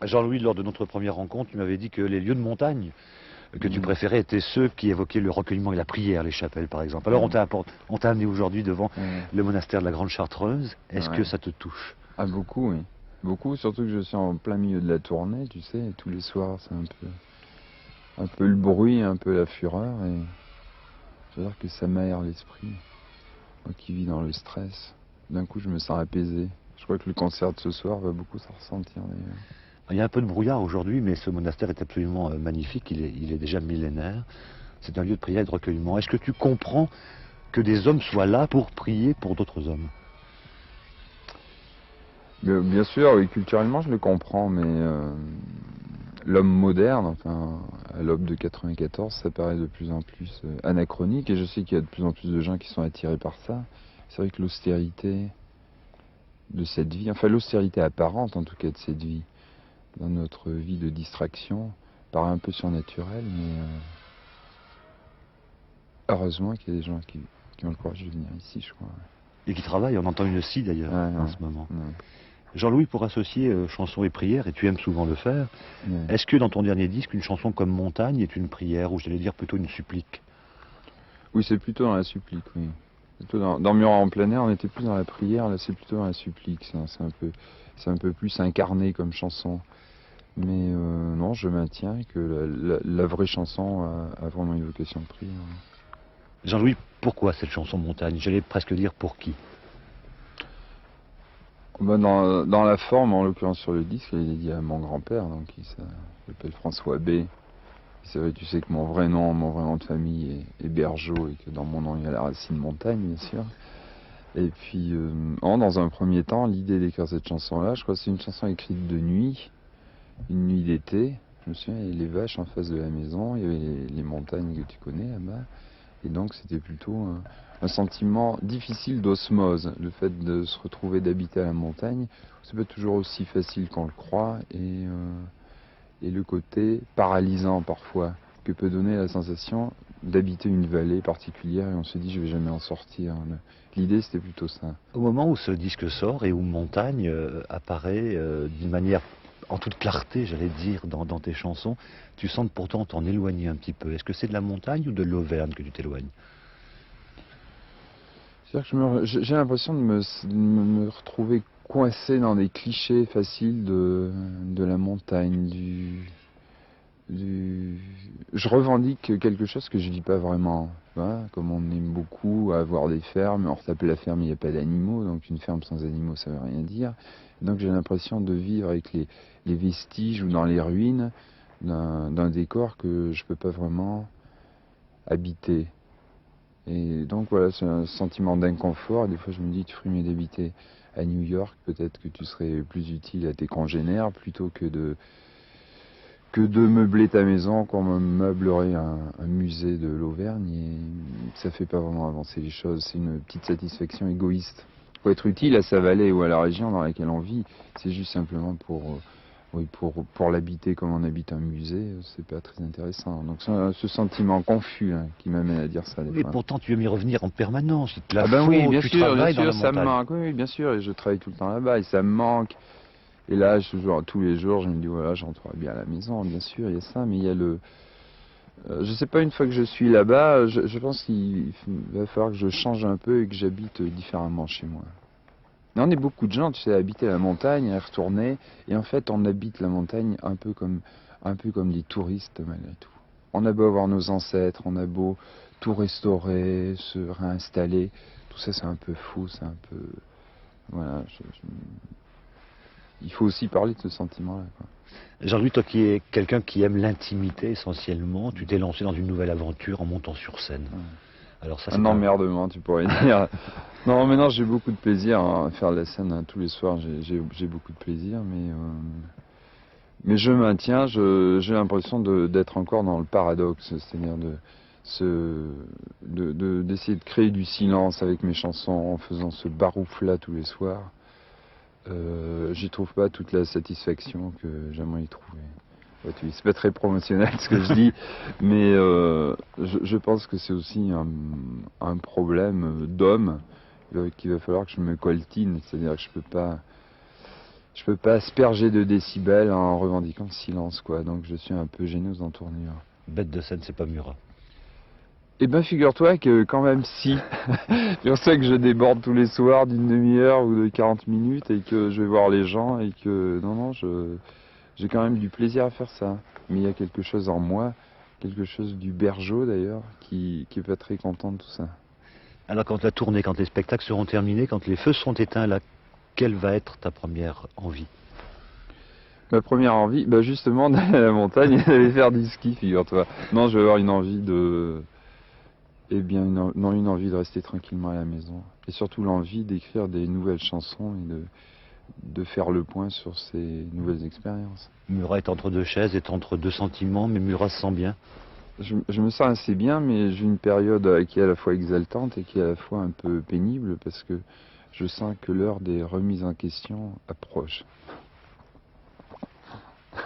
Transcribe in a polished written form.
Jean-Louis, lors de notre première rencontre, tu m'avais dit que les lieux de montagne que tu préférais étaient ceux qui évoquaient le recueillement et la prière, les chapelles par exemple. Alors on t'a amené aujourd'hui devant le monastère de la Grande Chartreuse. Est-ce que ça te touche? Ah, beaucoup, oui. Beaucoup, surtout que je suis en plein milieu de la tournée, tu sais, et tous les soirs c'est un peu le bruit, un peu la fureur, et je veux dire que ça m'aère l'esprit. Moi qui vis dans le stress, d'un coup je me sens apaisé. Je crois que le concert de ce soir va beaucoup s'en ressentir d'ailleurs. Il y a un peu de brouillard aujourd'hui, mais ce monastère est absolument magnifique, il est déjà millénaire. C'est un lieu de prière et de recueillement. Est-ce que tu comprends que des hommes soient là pour prier pour d'autres hommes? Bien sûr, oui, culturellement je le comprends, mais l'homme moderne, enfin à l'aube de 94, ça paraît de plus en plus anachronique, et je sais qu'il y a de plus en plus de gens qui sont attirés par ça. C'est vrai que l'austérité de cette vie, enfin l'austérité apparente en tout cas de cette vie, dans notre vie de distraction, paraît un peu surnaturelle, mais heureusement qu'il y a des gens qui ont le courage de venir ici, je crois. Et qui travaillent, on entend une scie d'ailleurs en ce moment. Ouais. Jean-Louis, pour associer chanson et prière, et tu aimes souvent le faire, est-ce que dans ton dernier disque, une chanson comme Montagne est une prière, ou j'allais dire plutôt une supplique? Oui, c'est plutôt dans la supplique, oui. Plutôt dans Murat en plein air, on était plus dans la prière, là c'est plutôt dans la supplique, c'est un peu plus incarné comme chanson. Mais non, je maintiens que la vraie chanson a vraiment une vocation de prière. Jean-Louis, pourquoi cette chanson Montagne? J'allais presque dire pour qui? Dans la forme, en l'occurrence sur le disque, il est dédié à mon grand-père, donc il s'appelle François B. C'est vrai, tu sais que mon vrai nom de famille est Bergeau, et que dans mon nom il y a la racine montagne, bien sûr. Et puis, dans un premier temps, l'idée d'écrire cette chanson-là, je crois que c'est une chanson écrite de nuit, une nuit d'été. Je me souviens, il y avait les vaches en face de la maison, il y avait les montagnes que tu connais là-bas. Et donc c'était plutôt un sentiment difficile d'osmose, le fait de se retrouver, d'habiter à la montagne. C'est pas toujours aussi facile qu'on le croit, et le côté paralysant parfois que peut donner la sensation d'habiter une vallée particulière, et on se dit je vais jamais en sortir. L'idée c'était plutôt ça. Au moment où ce disque sort et où Montagne apparaît d'une manière en toute clarté, j'allais dire, dans tes chansons, tu sens pourtant t'en éloigner un petit peu. Est-ce que c'est de la montagne ou de l'Auvergne que tu t'éloignes? C'est-à-dire que j'ai l'impression de me retrouver coincé dans des clichés faciles de la montagne, je revendique quelque chose que je vis pas vraiment. Voilà, comme on aime beaucoup avoir des fermes, on tape la ferme, il n'y a pas d'animaux, donc une ferme sans animaux, ça veut rien dire. Donc j'ai l'impression de vivre avec les vestiges ou dans les ruines d'un décor que je peux pas vraiment habiter. Et donc voilà, c'est un sentiment d'inconfort. Des fois je me dis, tu ferais mieux d'habiter à New York, peut-être que tu serais plus utile à tes congénères plutôt que de meubler ta maison comme on meublerait un musée de l'Auvergne, et ça fait pas vraiment avancer les choses. C'est une petite satisfaction égoïste. Faut être utile à sa vallée ou à la région dans laquelle on vit. C'est juste simplement pour l'habiter comme on habite un musée, c'est pas très intéressant. Donc c'est ce sentiment confus qui m'amène à dire ça des Mais fois. pourtant tu aimes y revenir en permanence. Il te la Ah ben faut, oui, bien tu sûr, travailles dans la ça me montagne. manque. Oui, bien sûr, et je travaille tout le temps là-bas et ça me manque. Et là, tous les jours, je me dis, voilà, je rentrerai bien à la maison, bien sûr, il y a ça, mais il y a je sais pas, une fois que je suis là-bas, je pense qu'il va falloir que je change un peu et que j'habite différemment chez moi. Mais on est beaucoup de gens, tu sais, à habiter la montagne, à y retourner, et en fait, on habite la montagne un peu comme des touristes, malgré tout. On a beau avoir nos ancêtres, on a beau tout restaurer, se réinstaller, tout ça, c'est un peu fou, c'est un peu... Voilà, il faut aussi parler de ce sentiment-là, quoi. Jean-Louis, toi qui es quelqu'un qui aime l'intimité essentiellement, tu t'es lancé dans une nouvelle aventure en montant sur scène. Alors ça, c'est Un emmerdement, tu pourrais dire. Non, mais non, j'ai beaucoup de plaisir à faire de la scène tous les soirs. J'ai beaucoup de plaisir, mais je maintiens. J'ai l'impression d'être encore dans le paradoxe, c'est-à-dire d'essayer de créer du silence avec mes chansons en faisant ce barouf-là tous les soirs. J'y trouve pas toute la satisfaction que j'aimerais y trouver. Ouais, c'est pas très promotionnel ce que je dis, mais je pense que c'est aussi un problème d'homme qu'il va falloir que je me coltine, c'est-à-dire que je peux pas... je peux pas asperger de décibels en revendiquant le silence, quoi. Donc je suis un peu gêné aux entournures. Bête de scène, c'est pas Murat. Eh ben, figure-toi que quand même si. C'est pour ça que je déborde tous les soirs d'une demi-heure ou de 40 minutes et que je vais voir les gens et que non, j'ai quand même du plaisir à faire ça. Mais il y a quelque chose en moi, quelque chose du bergeau d'ailleurs, qui est pas très content de tout ça. Alors quand la tournée, quand les spectacles seront terminés, quand les feux seront éteints, là, quelle va être ta première envie? Ma première envie, bah justement d'aller à la montagne et d'aller faire du ski, figure-toi. Non, je vais avoir une envie de... Eh bien, une envie de rester tranquillement à la maison. Et surtout l'envie d'écrire des nouvelles chansons et de faire le point sur ces nouvelles expériences. Murat est entre deux chaises, est entre deux sentiments, mais Murat se sent bien. Je me sens assez bien, mais j'ai une période qui est à la fois exaltante et qui est à la fois un peu pénible parce que je sens que l'heure des remises en question approche.